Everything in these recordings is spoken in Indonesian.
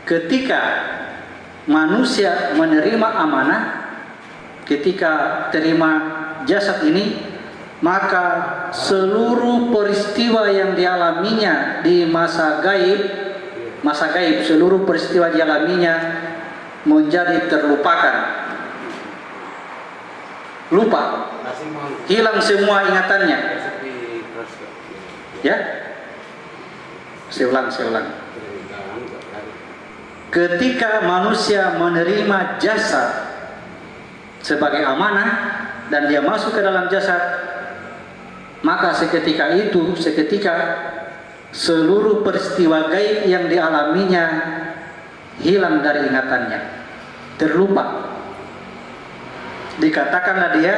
ketika manusia menerima amanah, ketika terima jasad ini, maka seluruh peristiwa yang dialaminya di masa gaib, seluruh peristiwa dialaminya menjadi terlupakan, lupa, hilang semua ingatannya. Ya, saya ulang. Ketika manusia menerima jasad sebagai amanah dan dia masuk ke dalam jasad, maka seketika seluruh peristiwa gaib yang dialaminya hilang dari ingatannya, terlupa. Dikatakanlah dia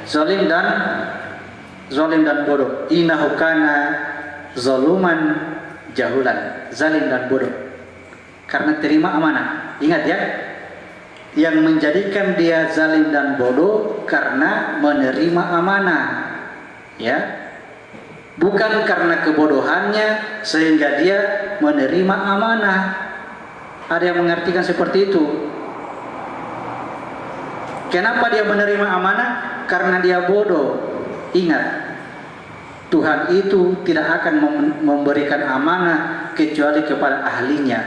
zalim dan bodoh. Innahu kana zaluman jahulan, zalim dan bodoh. Karena terima amanah. Ingat ya, yang menjadikan dia zalim dan bodoh karena menerima amanah. Ya, bukan karena kebodohannya sehingga dia menerima amanah. Ada yang mengartikan seperti itu. Kenapa dia menerima amanah? Karena dia bodoh. Ingat, Tuhan itu tidak akan memberikan amanah kecuali kepada ahlinya.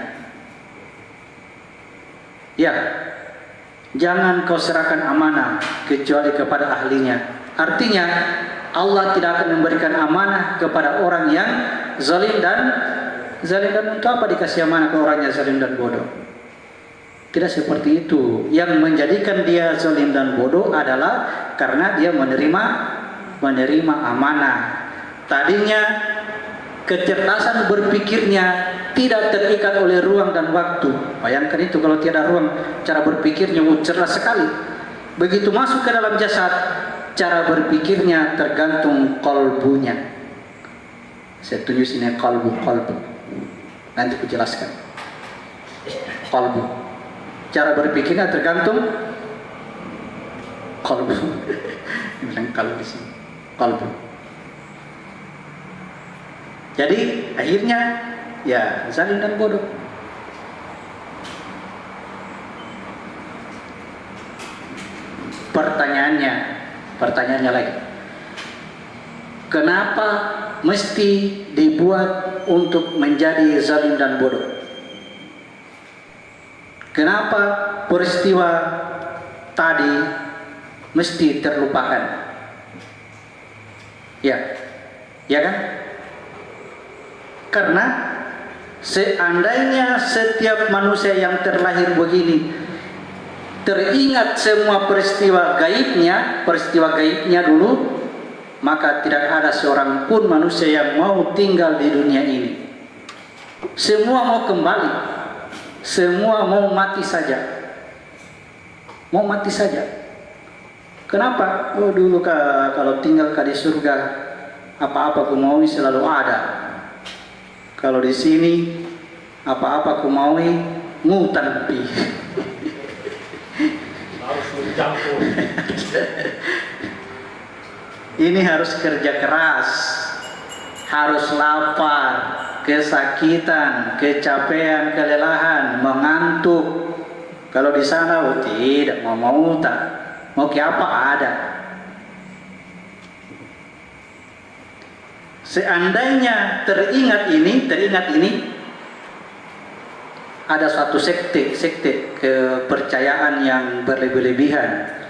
Ya, jangan kau serahkan amanah kecuali kepada ahlinya. Artinya Allah tidak akan memberikan amanah kepada orang yang zalim dan untuk apa dikasih amanah ke orang yang zalim dan bodoh? Tidak seperti itu. Yang menjadikan dia zalim dan bodoh adalah karena dia menerima amanah. Tadinya kecerdasan berpikirnya tidak terikat oleh ruang dan waktu. Bayangkan itu, kalau tiada ruang, cara berpikirnya cerdas sekali. Begitu masuk ke dalam jasad, cara berpikirnya tergantung kolbunya. Saya tunjuk sini kolbu. Nanti aku jelaskan. Kolbu. Cara berpikirnya tergantung kolbu. Bilang kalau di sini kolbu. Jadi akhirnya ya zalim dan bodoh. Pertanyaannya lagi, kenapa mesti dibuat untuk menjadi zalim dan bodoh? Kenapa peristiwa tadi mesti terlupakan? Ya kan? Karena seandainya setiap manusia yang terlahir begini teringat semua peristiwa gaibnya dulu, maka tidak ada seorang pun manusia yang mau tinggal di dunia ini. Semua mau kembali, semua mau mati saja. Kenapa? Oh, dulu kalau tinggal di surga, apa-apa ku mau selalu ada. Kalau di sini apa-apa ku mau ngutang pi. Harus mencampur. Ini harus kerja keras, harus lapar, kesakitan, kecapean, kelelahan, mengantuk. Kalau di sana tidak mau tak. Mau ke apa ada. Seandainya teringat ini ada suatu sekte kepercayaan yang berlebih-lebihan.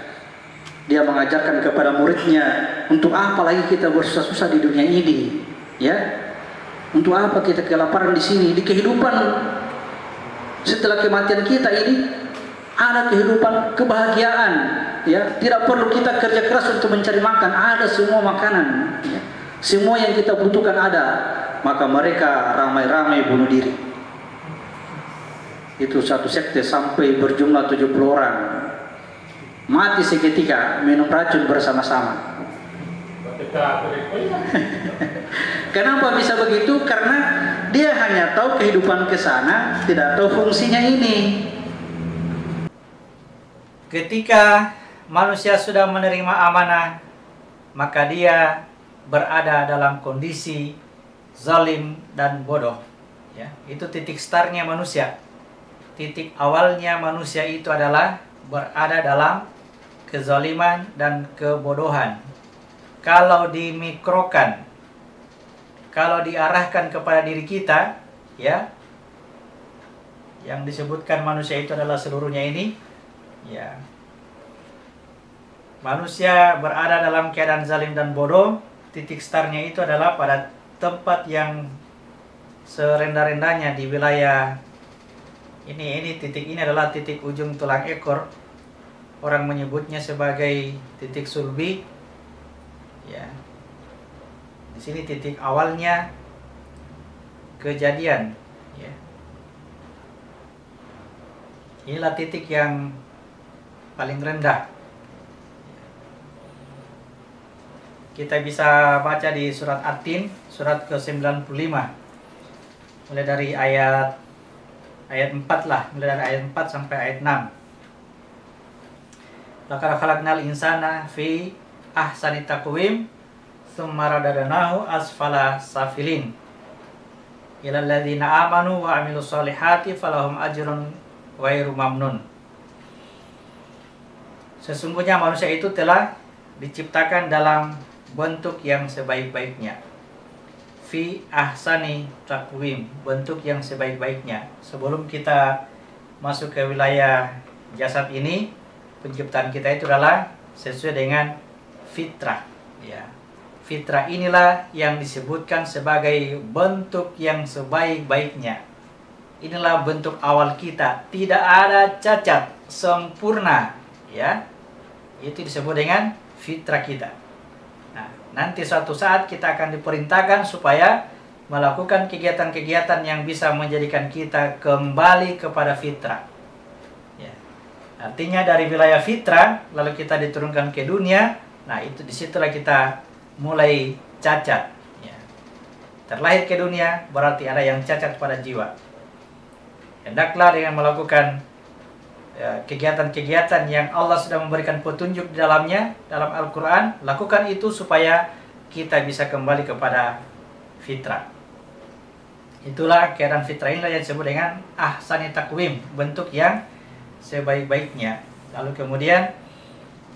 Dia mengajarkan kepada muridnya, untuk apa lagi kita bersusah-susah di dunia ini? Ya, untuk apa kita kelaparan di sini? Di kehidupan setelah kematian kita ini ada kehidupan kebahagiaan. Ya, tidak perlu kita kerja keras untuk mencari makan, ada semua makanan. Ya. Semua yang kita butuhkan ada. Maka mereka ramai-ramai bunuh diri. Itu satu sekte sampai berjumlah 70 orang. Mati seketika, minum racun bersama-sama. Kenapa bisa begitu? Karena dia hanya tahu kehidupan ke sana, tidak tahu fungsinya ini. Ketika manusia sudah menerima amanah, maka dia berada dalam kondisi zalim dan bodoh. Ya, itu titik startnya manusia. titik awalnya manusia itu adalah berada dalam kezaliman dan kebodohan. Kalau dimikrokan, kalau diarahkan kepada diri kita, ya, yang disebutkan manusia itu adalah seluruhnya ini, ya, manusia berada dalam keadaan zalim dan bodoh. Titik startnya itu adalah pada tempat yang serendah-rendahnya di wilayah ini titik ini adalah titik ujung tulang ekor. Orang menyebutnya sebagai titik sulbi. Ya. Di sini titik awalnya kejadian, ya. Inilah titik yang paling rendah. Kita bisa baca di surat At-Tin, surat ke-95. Mulai dari ayat 4 lah, mulai dari ayat 4 sampai ayat 6. Laqad khalaqnal insana fi ahsani taqwim tsumma radadnahu asfala safilin. Ilal ladzina amanu wa amilus solihati falahum ajrun ghairu mamnun. Sesungguhnya manusia itu telah diciptakan dalam bentuk yang sebaik-baiknya. Fi ahsani taqwim, bentuk yang sebaik-baiknya. Sebelum kita masuk ke wilayah jasad ini, penciptaan kita itu adalah sesuai dengan fitrah, ya. Fitrah inilah yang disebutkan sebagai bentuk yang sebaik-baiknya. Inilah bentuk awal kita, tidak ada cacat, sempurna, ya. Itu disebut dengan fitrah kita. Nah, nanti suatu saat kita akan diperintahkan supaya melakukan kegiatan-kegiatan yang bisa menjadikan kita kembali kepada fitrah. Ya. Artinya dari wilayah fitrah, lalu kita diturunkan ke dunia. Nah, itu disitulah kita mulai cacat. Ya. Terlahir ke dunia berarti ada yang cacat pada jiwa. Hendaklah dengan melakukan kegiatan-kegiatan yang Allah sudah memberikan petunjuk di dalamnya, dalam Al-Quran, lakukan itu supaya kita bisa kembali kepada fitrah. Itulah keadaan fitrah inilah yang disebut dengan ahsani taqwim, bentuk yang sebaik-baiknya. Lalu kemudian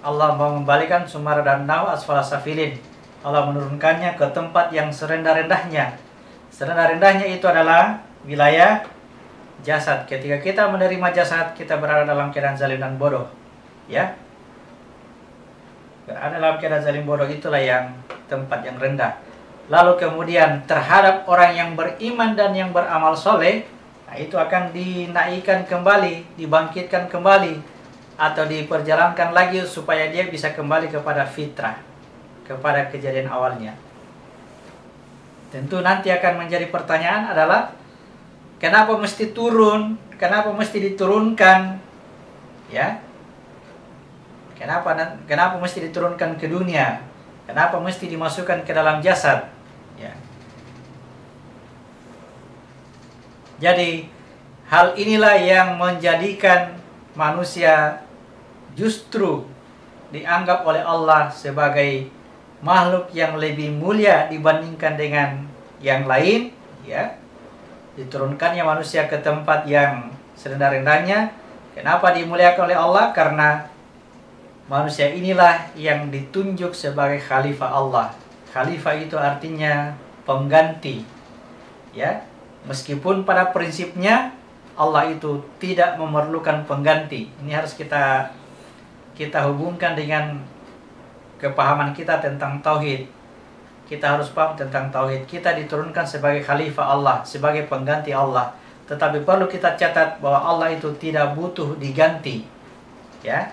Allah mau membalikan sumar dan nau asfala safilin. Allah menurunkannya ke tempat yang serendah-rendahnya. Serendah-rendahnya itu adalah wilayah jasad. Ketika kita menerima jasad, kita berada dalam keadaan zalim dan bodoh, ya. Berada dalam keadaan zalim bodoh itulah yang tempat yang rendah. Lalu kemudian terhadap orang yang beriman dan yang beramal soleh, nah itu akan dinaikkan kembali, dibangkitkan kembali, atau diperjalankan lagi supaya dia bisa kembali kepada fitrah, kepada kejadian awalnya. Tentu nanti akan menjadi pertanyaan adalah, kenapa mesti turun? Kenapa mesti diturunkan? Ya. Kenapa mesti diturunkan ke dunia? Kenapa mesti dimasukkan ke dalam jasad? Ya. Jadi hal inilah yang menjadikan manusia justru dianggap oleh Allah sebagai makhluk yang lebih mulia dibandingkan dengan yang lain, ya. Diturunkannya manusia ke tempat yang serendah-rendahnya. Kenapa dimuliakan oleh Allah? Karena manusia inilah yang ditunjuk sebagai khalifah Allah. Khalifah itu artinya pengganti, ya. Meskipun pada prinsipnya Allah itu tidak memerlukan pengganti. Ini harus kita hubungkan dengan kepahaman kita tentang tauhid. Kita harus paham tentang tauhid. Kita diturunkan sebagai khalifah Allah, sebagai pengganti Allah. Tetapi perlu kita catat bahwa Allah itu tidak butuh diganti, ya.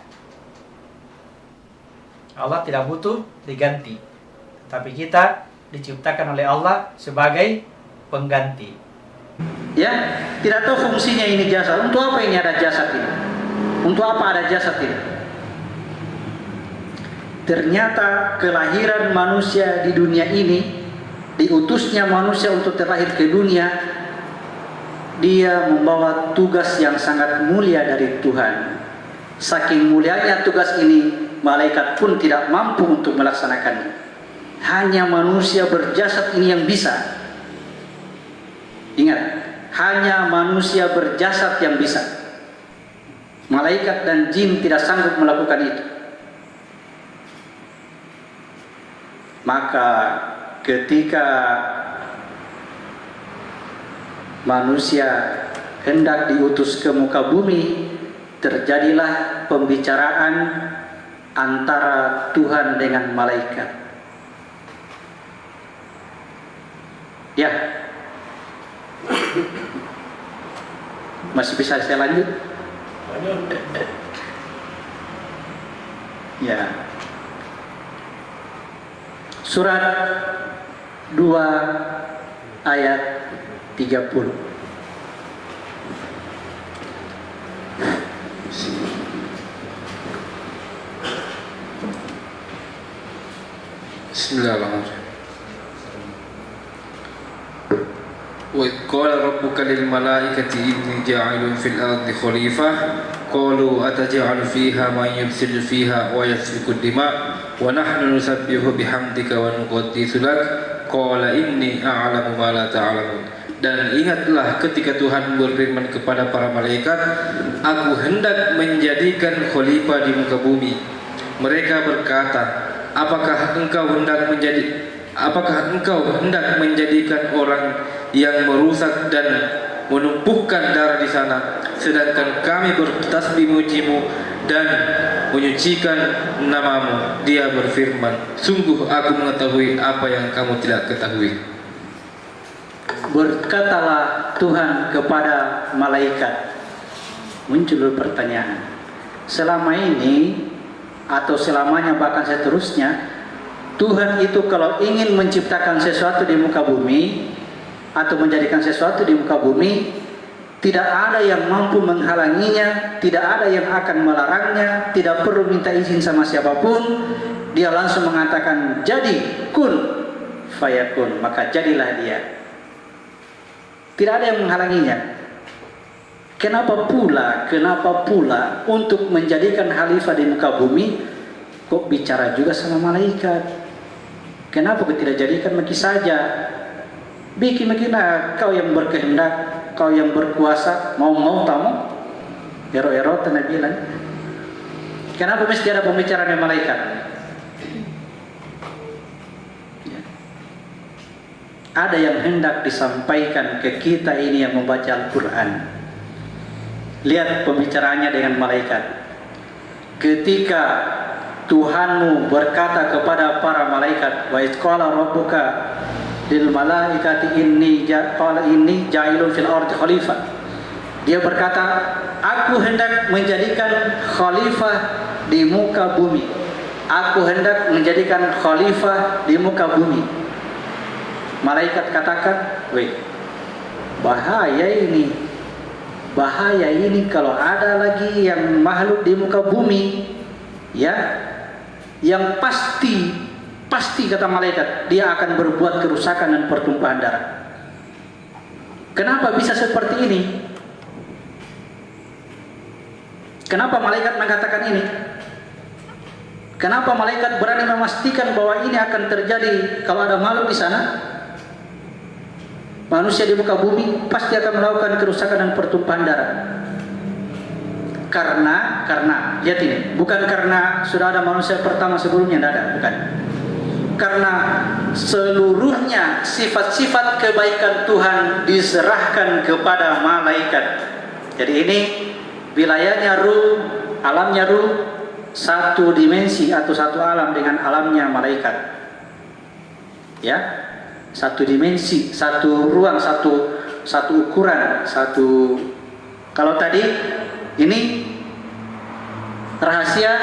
Allah tidak butuh diganti. Tapi kita diciptakan oleh Allah sebagai pengganti. Ya, tidak tahu fungsinya ini jasad. Untuk apa ini ada jasad ini? Untuk apa ada jasad ini? Ternyata kelahiran manusia di dunia ini, diutusnya manusia untuk terlahir ke dunia, dia membawa tugas yang sangat mulia dari Tuhan. Saking mulianya tugas ini, malaikat pun tidak mampu untuk melaksanakannya. Hanya manusia berjasad ini yang bisa. Ingat, hanya manusia berjasad yang bisa. Malaikat dan jin tidak sanggup melakukan itu. Maka ketika manusia hendak diutus ke muka bumi, terjadilah pembicaraan antara Tuhan dengan malaikat. Ya, masih bisa saya lanjut? Ya. Surat 2 ayat 30. Bismillahirrahmanirrahim. Wa idh qala rabbuka lil malaikati inni ja'ilun fil ardi khalifah qalu ataj'alu fiha man yufsidu fiha wa yasfiku dima wa nahnu nusabbihu bihamdika wa nuqaddisu lak qala inni a'lamu ma la ta'lamun. Dan ingatlah ketika Tuhan berfirman kepada para malaikat, aku hendak menjadikan khalifah di muka bumi. Mereka berkata, apakah engkau hendak menjadikan orang yang merusak dan menumpukan darah di sana, sedangkan kami bertasbih memujimu dan menyucikan namamu? Dia berfirman, sungguh aku mengetahui apa yang kamu tidak ketahui. Berkatalah Tuhan kepada malaikat. Muncul pertanyaan, selama ini atau selamanya bahkan seterusnya, Tuhan itu kalau ingin menciptakan sesuatu di muka bumi atau menjadikan sesuatu di muka bumi, tidak ada yang mampu menghalanginya, tidak ada yang akan melarangnya, tidak perlu minta izin sama siapapun. Dia langsung mengatakan jadi, kun fayakun, maka jadilah dia. Tidak ada yang menghalanginya. Kenapa pula untuk menjadikan khalifah di muka bumi kok bicara juga sama malaikat? Kenapa kau tidak jadikan maki saja? Bikin kau yang berkehendak, kau yang berkuasa, mau tamu? Ero tanah bilang. Kenapa mesti ada pembicaraan dengan malaikat? Ada yang hendak disampaikan ke kita ini yang membaca Al-Quran. Lihat pembicaraannya dengan malaikat. Ketika Tuhanmu berkata kepada para malaikat, wa idh qala rabbuka lil malaikati inni ja'ilun fil ardi khalifah. Dia berkata, aku hendak menjadikan khalifah di muka bumi. Aku hendak menjadikan khalifah di muka bumi. Malaikat katakan, weh, bahaya ini kalau ada lagi yang makhluk di muka bumi, ya, yang pasti kata malaikat dia akan berbuat kerusakan dan pertumpahan darah. Kenapa bisa seperti ini? Kenapa malaikat mengatakan ini? Kenapa malaikat berani memastikan bahwa ini akan terjadi kalau ada makhluk di sana? Manusia di muka bumi pasti akan melakukan kerusakan dan pertumpahan darah. Karena lihat ini, bukan karena sudah ada manusia pertama sebelumnya, tidak ada, bukan. Karena seluruhnya sifat-sifat kebaikan Tuhan diserahkan kepada malaikat. Jadi ini wilayahnya ruh, alamnya ruh, satu dimensi atau satu alam dengan alamnya malaikat. Ya. Satu dimensi, satu ruang, satu ukuran, satu. Kalau tadi ini rahasia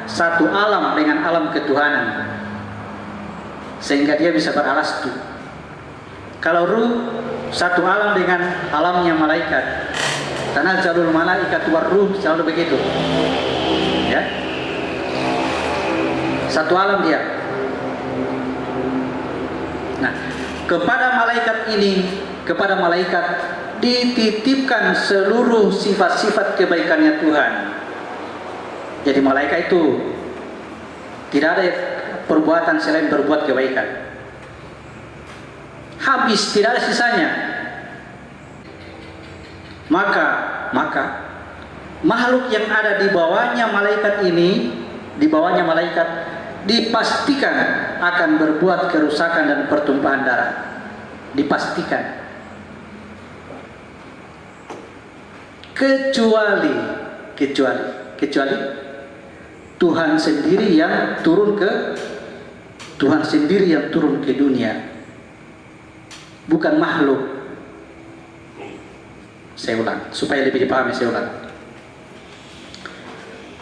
satu alam dengan alam ketuhanan, sehingga dia bisa beralas tuh. Kalau ruh satu alam dengan alamnya malaikat, tanazzalul malaikatu warruh, selalu begitu. Ya, satu alam dia. Nah, kepada malaikat dititipkan seluruh sifat-sifat kebaikannya Tuhan. Jadi malaikat itu tidak ada perbuatan selain berbuat kebaikan. Habis, tidak ada sisanya. Maka makhluk yang ada di bawahnya malaikat ini, di bawahnya malaikat, dipastikan akan berbuat kerusakan dan pertumpahan darah. Dipastikan. Kecuali Tuhan sendiri yang turun ke dunia, bukan makhluk. Saya ulang supaya lebih dipahami, saya ulang.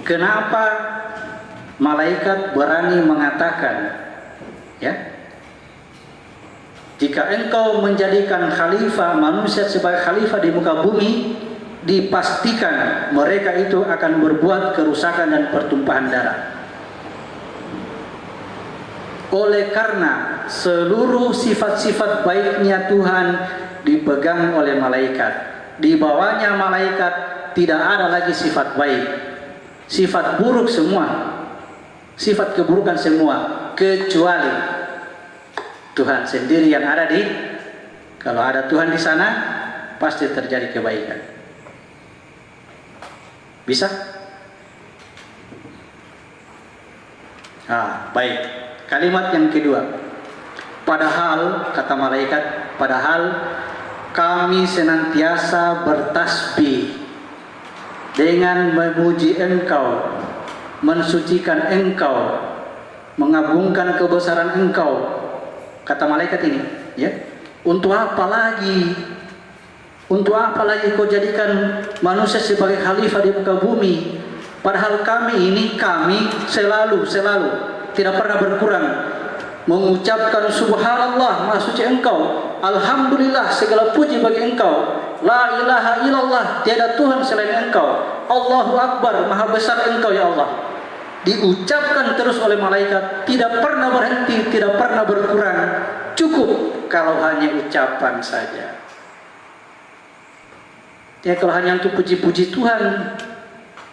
Kenapa malaikat berani mengatakan, ya, jika engkau menjadikan khalifah manusia sebagai khalifah di muka bumi, dipastikan mereka itu akan berbuat kerusakan dan pertumpahan darah. Oleh karena seluruh sifat-sifat baiknya Tuhan dipegang oleh malaikat. Di bawahnya malaikat tidak ada lagi sifat baik, sifat buruk semua, sifat keburukan semua, kecuali Tuhan sendiri yang ada di. Kalau ada Tuhan di sana, pasti terjadi kebaikan. Bisa? Baik. Kalimat yang kedua. Padahal, kata malaikat, padahal kami senantiasa bertasbih dengan memuji Engkau, mensucikan Engkau, mengagungkan kebesaran Engkau. Kata malaikat ini, ya. Untuk apa lagi? Untuk apa lagi kau jadikan manusia sebagai khalifah di muka bumi? Padahal kami selalu tidak pernah berkurang mengucapkan subhanallah, maha suci Engkau, alhamdulillah, segala puji bagi Engkau, la ilaha illallah, tiada Tuhan selain Engkau, Allahu akbar, maha besar Engkau ya Allah. Diucapkan terus oleh malaikat, tidak pernah berhenti, tidak pernah berkurang. Cukup kalau hanya ucapan saja. Ya, kalau hanya untuk puji-puji Tuhan,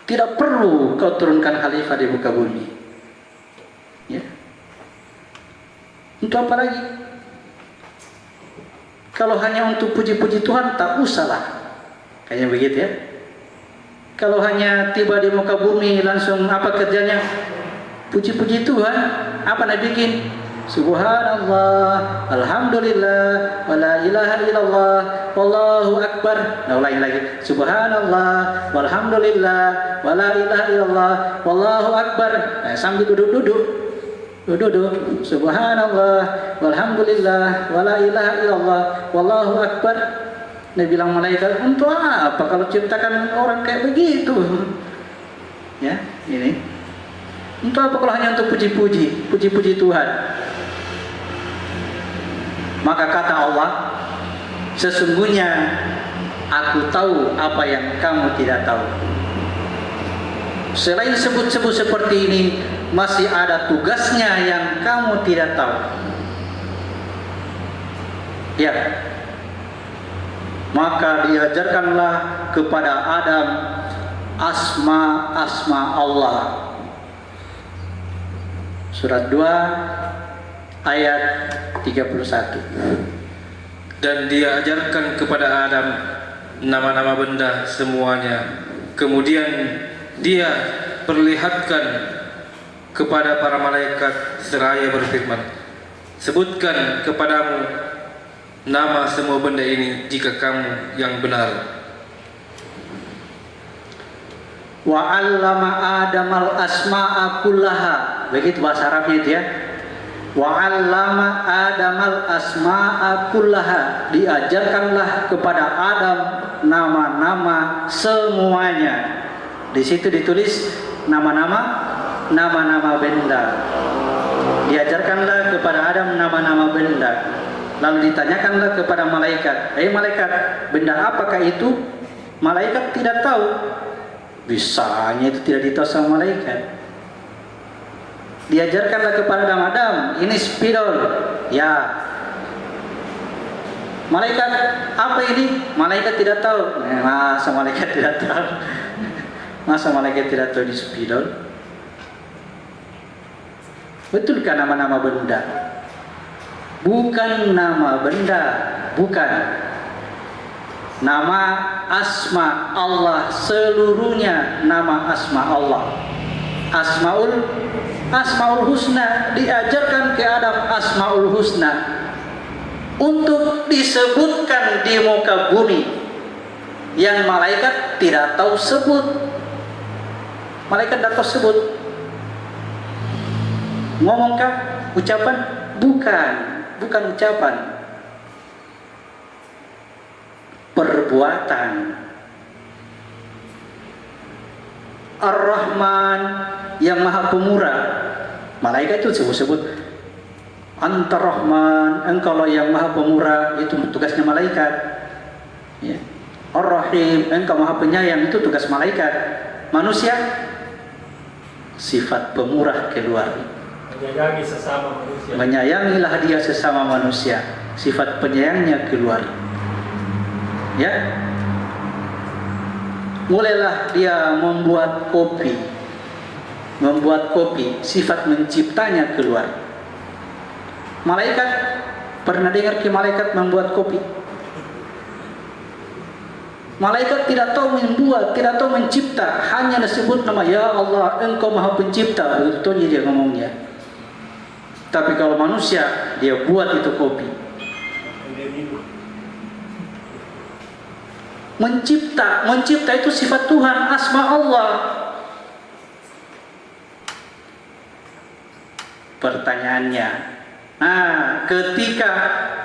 tidak perlu kau turunkan khalifah di muka bumi. Ya. Untuk apa lagi? Kalau hanya untuk puji-puji Tuhan, tak usahlah. Kayaknya begitu ya. Kalau hanya tiba di muka bumi langsung apa kerjanya? Puji-puji Tuhan. Apa nak bikin? Subhanallah, alhamdulillah, wala ilaha illallah, wallahu akbar. Nah, ulangi lagi. Subhanallah, walhamdulillah, wala ilaha illallah, wallahu akbar. Nah, sambil duduk. Subhanallah, walhamdulillah, wala ilaha illallah, wallahu akbar. Dia bilang malaikat, untuk apa kalau ciptakan orang kayak begitu? Ya, ini. Untuk apa kalau hanya untuk puji-puji Tuhan? Maka kata Allah, sesungguhnya aku tahu apa yang kamu tidak tahu. Selain sebut-sebut seperti ini, masih ada tugasnya yang kamu tidak tahu. Ya. Maka diajarkanlah kepada Adam asma-asma Allah. Surat 2 ayat 31. Dan dia ajarkan kepada Adam nama-nama benda semuanya. Kemudian dia perlihatkan kepada para malaikat seraya berfirman, sebutkan kepadamu nama semua benda ini jika kamu yang benar. Wa 'allama Adamal asma'a kullaha. Begitu bahasa Arabnya itu ya. Wa 'allama Adamal asma'a kullaha. Diajarkanlah kepada Adam nama-nama semuanya. Di situ ditulis nama-nama benda. Diajarkanlah kepada Adam nama-nama benda. Lalu ditanyakanlah kepada malaikat, malaikat, benda apakah itu? Malaikat tidak tahu. Bisanya itu tidak ditahu sama malaikat. Diajarkanlah kepada Adam, ini spidol. Ya. Malaikat, apa ini? Malaikat tidak tahu. Masa malaikat tidak tahu? Masa malaikat tidak tahu di spidol? Betulkah nama-nama benda? Bukan nama benda, bukan. Nama asma Allah seluruhnya nama asma Allah. Asmaul Husna, diajarkan ke Adam Asmaul Husna untuk disebutkan di muka bumi yang malaikat tidak tahu sebut. Malaikat tidak tahu sebut. Ngomongkah ucapan? Bukan ucapan. Perbuatan. Ar-Rahman yang Maha Pemurah. Malaikat itu sebut Anta Rahman, engkaulah yang Maha Pemurah, itu tugasnya malaikat. Ya. Ar-Rahim, engkau Maha Penyayang, itu tugas malaikat. Manusia sifat pemurah keluar. Menyayangi sesama manusia. Menyayangilah dia sesama manusia. Sifat penyayangnya keluar. Ya, mulailah dia membuat kopi, sifat menciptanya keluar. Malaikat, pernah dengar ke malaikat membuat kopi? Malaikat tidak tahu membuat, tidak tahu mencipta, hanya disebut nama, ya Allah, engkau Maha Pencipta, begitu dia ngomongnya. Tapi kalau manusia, dia buat itu kopi. Mencipta itu sifat Tuhan, asma Allah. Pertanyaannya, ketika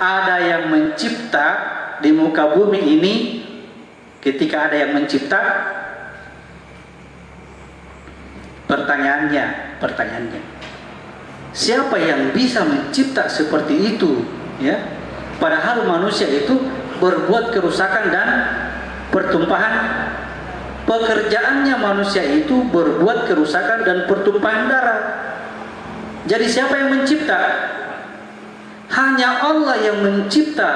ada yang mencipta di muka bumi ini, ketika ada yang mencipta, pertanyaannya, siapa yang bisa mencipta seperti itu? Ya, padahal manusia itu berbuat kerusakan dan pertumpahan. Pekerjaannya manusia itu berbuat kerusakan dan pertumpahan darah. Jadi siapa yang mencipta? Hanya Allah yang mencipta.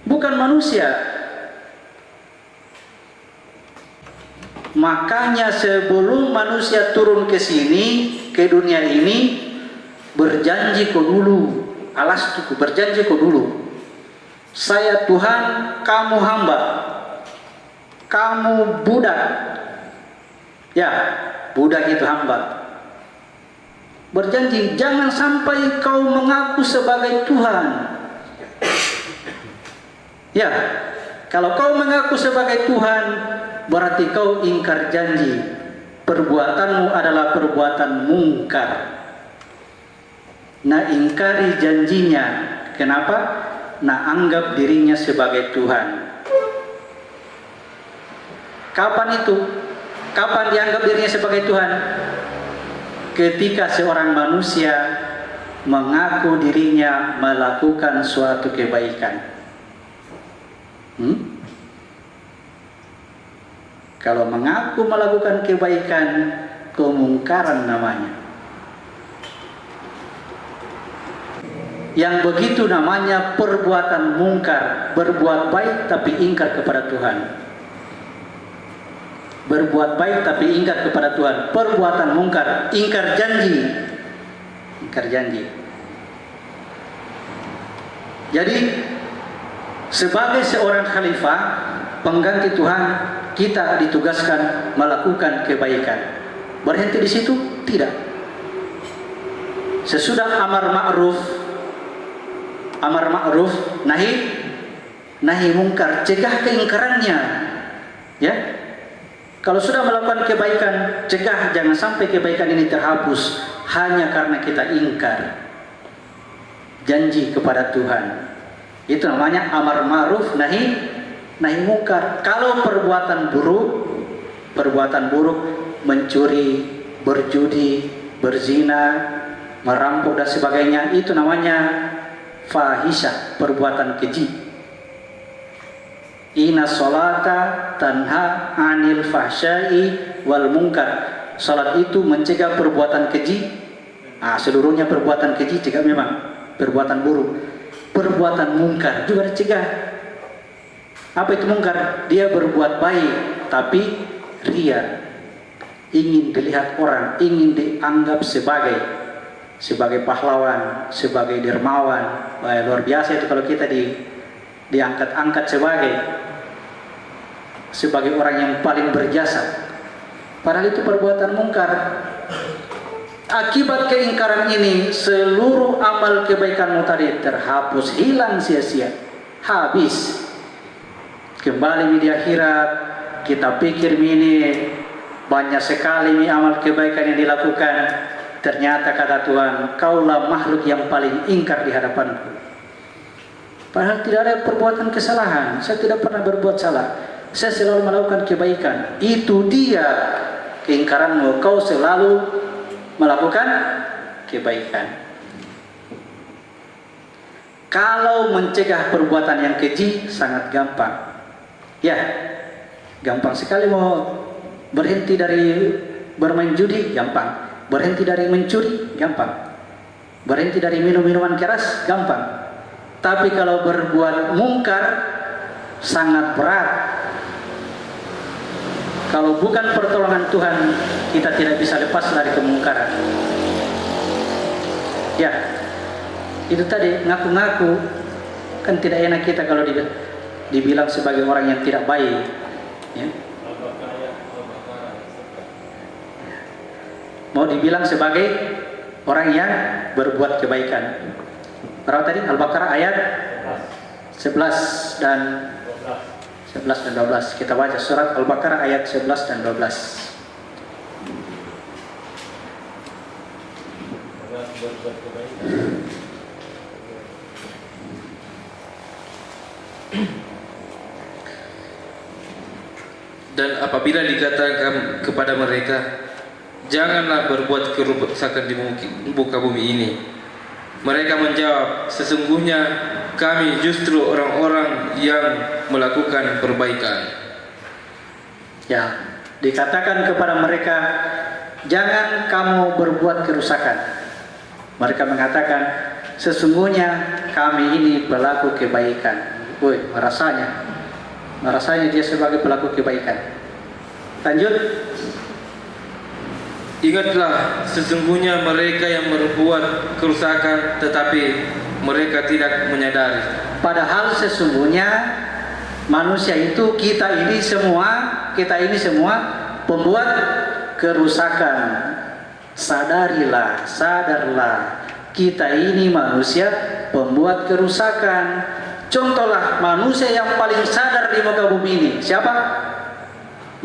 Bukan manusia. Makanya sebelum manusia turun ke sini, ke dunia ini, berjanji kau dulu. Alastuku, berjanji kau dulu. Saya Tuhan, kamu hamba. Kamu budak. Ya, budak itu hamba. Berjanji, jangan sampai kau mengaku sebagai Tuhan. Ya, kalau kau mengaku sebagai Tuhan, berarti kau ingkar janji. Perbuatanmu adalah perbuatan mungkar. Nah, ingkari janjinya. Kenapa? Nah, anggap dirinya sebagai Tuhan. Kapan itu? Kapan dianggap dirinya sebagai Tuhan? Ketika seorang manusia mengaku dirinya melakukan suatu kebaikan. Kalau mengaku melakukan kebaikan, kemungkaran namanya. Yang begitu namanya perbuatan mungkar, berbuat baik tapi ingkar kepada Tuhan. Berbuat baik tapi ingkar kepada Tuhan. Perbuatan mungkar, ingkar janji. Ingkar janji. Jadi sebagai seorang khalifah, pengganti Tuhan, kita ditugaskan melakukan kebaikan. Berhenti di situ? Tidak. Sesudah amar ma'ruf, nahi mungkar, cegah keingkarannya. Ya. Kalau sudah melakukan kebaikan, cegah jangan sampai kebaikan ini terhapus hanya karena kita ingkar janji kepada Tuhan. Itu namanya amar ma'ruf, nahi mungkar. Kalau perbuatan buruk, mencuri, berjudi, berzina, merampok dan sebagainya, itu namanya fahisyah, perbuatan keji. Inna sholata tanha anil fahsyai wal munkar. Salat itu mencegah perbuatan keji. Seluruhnya perbuatan keji cegah memang. Perbuatan buruk. Perbuatan mungkar juga dicegah. Apa itu mungkar? Dia berbuat baik tapi ria, ingin dilihat orang, ingin dianggap sebagai. sebagai pahlawan, sebagai dermawan. Wah, luar biasa itu kalau kita diangkat-angkat sebagai orang yang paling berjasa. Padahal itu perbuatan mungkar. Akibat keingkaran ini, seluruh amal kebaikanmu tadi terhapus, hilang sia-sia, habis. Kembali di akhirat, kita pikir ini banyak sekali amal kebaikan yang dilakukan. Ternyata kata Tuhan, kaulah makhluk yang paling ingkar di hadapanku. Padahal tidak ada perbuatan kesalahan. Saya tidak pernah berbuat salah. Saya selalu melakukan kebaikan. Itu dia keingkaranmu. Kau selalu melakukan kebaikan. Kalau mencegah perbuatan yang keji sangat gampang. Ya, gampang sekali mau berhenti dari bermain judi, gampang. Berhenti dari mencuri, gampang. Berhenti dari minum minuman keras, gampang. Tapi kalau berbuat mungkar sangat berat. Kalau bukan pertolongan Tuhan, kita tidak bisa lepas dari kemungkaran. Ya, itu tadi ngaku-ngaku, kan tidak enak kita kalau dibilang sebagai orang yang tidak baik. Ya. Mau dibilang sebagai orang yang berbuat kebaikan. Berapa tadi? Al-Baqarah ayat 11 dan 12. Kita baca surat Al-Baqarah ayat 11 dan 12. Dan apabila dikatakan kepada mereka, janganlah berbuat kerusakan di muka bumi ini, mereka menjawab, sesungguhnya kami justru orang-orang yang melakukan perbaikan. Ya, dikatakan kepada mereka, jangan kamu berbuat kerusakan. Mereka mengatakan, sesungguhnya kami ini pelaku kebaikan. Woi, merasanya dia sebagai pelaku kebaikan. Lanjut. Ingatlah, sesungguhnya mereka yang berbuat kerusakan, tetapi mereka tidak menyadari. Padahal sesungguhnya manusia itu kita ini semua pembuat kerusakan. Sadarlah, kita ini manusia pembuat kerusakan. Contohlah manusia yang paling sadar di muka bumi ini, siapa?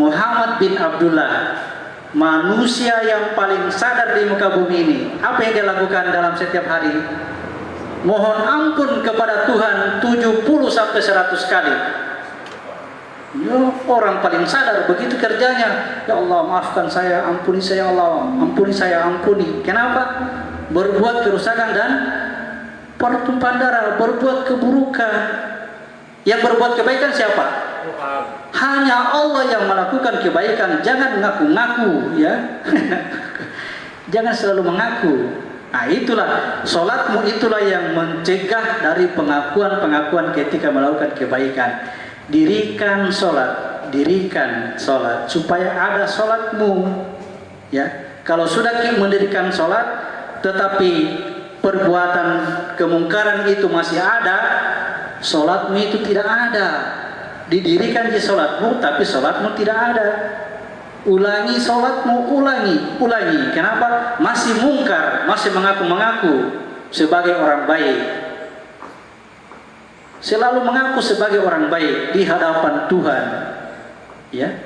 Muhammad bin Abdullah. Manusia yang paling sadar di muka bumi ini. Apa yang dia lakukan dalam setiap hari? Mohon ampun kepada Tuhan 70 sampai 100 kali. Ya, orang paling sadar begitu kerjanya. Ya Allah, maafkan saya, ampuni saya, Allah, ampuni saya, ampuni. Kenapa? Berbuat kerusakan dan pertumpahan darah, berbuat keburukan. Yang berbuat kebaikan siapa? Hanya Allah yang melakukan kebaikan. Jangan ngaku-ngaku, ya. Jangan selalu mengaku. Nah, itulah solatmu, itulah yang mencegah dari pengakuan-pengakuan ketika melakukan kebaikan. Dirikan solat supaya ada solatmu. Ya, kalau sudah mendirikan solat, tetapi perbuatan kemungkaran itu masih ada, solatmu itu tidak ada. Didirikan di solatmu, tapi solatmu tidak ada. Ulangi solatmu, ulangi. Kenapa? Masih mungkar, masih mengaku-mengaku sebagai orang baik. Selalu mengaku sebagai orang baik di hadapan Tuhan. Ya,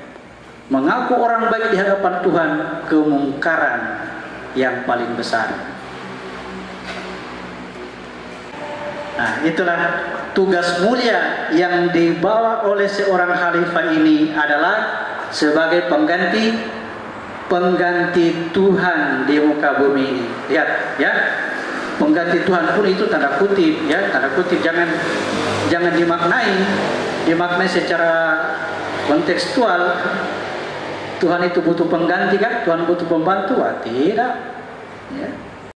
mengaku orang baik di hadapan Tuhan, kemungkaran yang paling besar. Nah, itulah tugas mulia yang dibawa oleh seorang khalifah ini adalah sebagai pengganti Tuhan di muka bumi ini. Lihat, ya. Pengganti Tuhan pun itu tanda kutip, ya, tanda kutip, jangan dimaknai secara kontekstual. Tuhan itu butuh pengganti kan? Tuhan butuh pembantu? Tidak. Ya.